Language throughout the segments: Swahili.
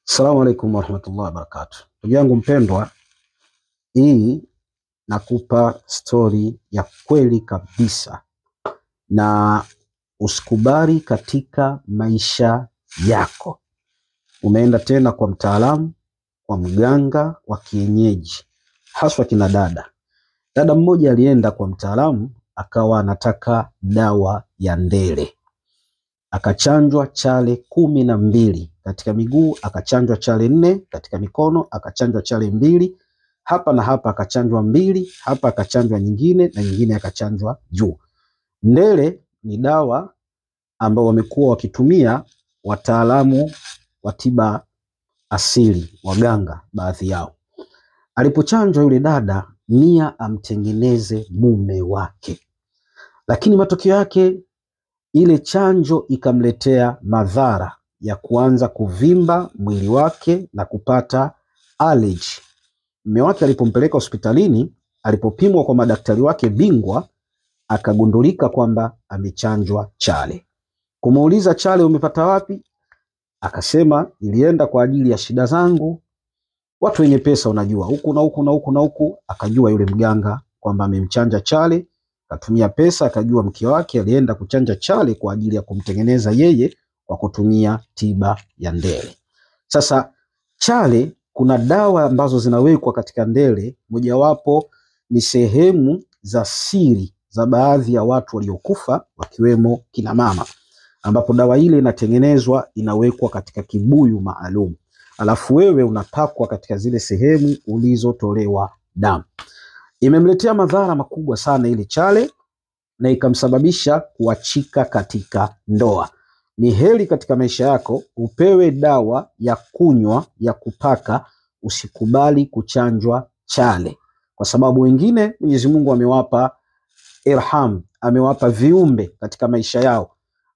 Assalamu alaikum warahmatullahi wabarakatuh. Ndugu yangu mpendwa, hii nakupa stori ya kweli kabisa, na usikubali katika maisha yako umeenda tena kwa mtaalamu, kwa mganga wa kienyeji, haswa kina dada. Dada mmoja alienda kwa mtaalamu akawa anataka dawa ya ndele. Akachanjwa chale 12 katika miguu, akachanjwa chale 4 katika mikono, akachanjwa chale 2 hapa na hapa, akachanjwa 2 hapa, akachanjwa nyingine na nyingine akachanjwa juu. Ndele ni dawa ambao wamekuwa wakitumia wataalamu wa tiba asili, waganga baadhi yao. Alipochanjwa yule dada, nia amtengeneze mume wake, lakini matokeo yake ile chanjo ikamletea madhara ya kuanza kuvimba mwili wake na kupata allergy. Mume wake alipompeleka hospitalini, alipopimwa kwa madaktari wake bingwa, akagundulika kwamba amechanjwa chale. Kumuuliza, chale umepata wapi? Akasema, ilienda kwa ajili ya shida zangu. Watu wenye pesa unajua, huku na huku na huku na huku. Akajua yule mganga kwamba amemchanja chale, akatumia pesa, akajua mke wake alienda kuchanja chale kwa ajili ya kumtengeneza yeye kwa kutumia tiba ya ndele. Sasa chale, kuna dawa ambazo zinawekwa katika ndele, mojawapo ni sehemu za siri za baadhi ya watu waliokufa wakiwemo kina mama, ambapo dawa ile inatengenezwa, inawekwa katika kibuyu maalum, alafu wewe unapakwa katika zile sehemu ulizotolewa damu. Imemletea madhara makubwa sana ile chale na ikamsababisha kuachika katika ndoa. Ni heri katika maisha yako upewe dawa ya kunywa, ya kupaka, usikubali kuchanjwa chale, kwa sababu wengine Mwenyezi Mungu amewapa irham, amewapa viumbe katika maisha yao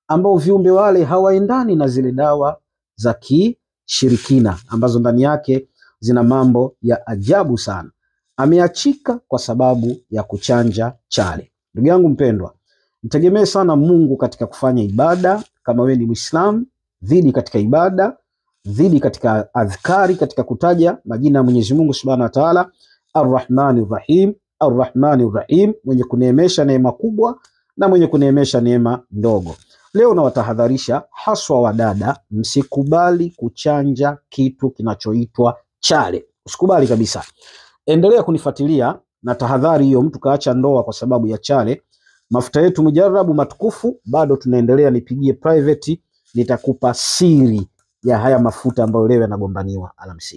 ambao viumbe wale hawaendani na zile dawa za kishirikina ambazo ndani yake zina mambo ya ajabu sana. Ameachika kwa sababu ya kuchanja chale. Ndugu yangu mpendwa, mtegemee sana Mungu katika kufanya ibada. Kama wewe ni Muislamu, zidi katika ibada, zidi katika adhkari, katika kutaja majina ya Mwenyezi Mungu Subhanahu wa Ta'ala, Ar-Rahmanir Rahim, Ar-Rahmanir Rahim, mwenye kuneemesha neema kubwa na mwenye kuneemesha neema ndogo. Leo nawatahadharisha haswa wadada, msikubali kuchanja kitu kinachoitwa chale. Usikubali kabisa. Endelea kunifuatilia na tahadhari hiyo, mtu kaacha ndoa kwa sababu ya chale. Mafuta yetu mujarabu matukufu bado tunaendelea, nipigie private, nitakupa siri ya haya mafuta ambayo leo yanagombaniwa. Alamsiki.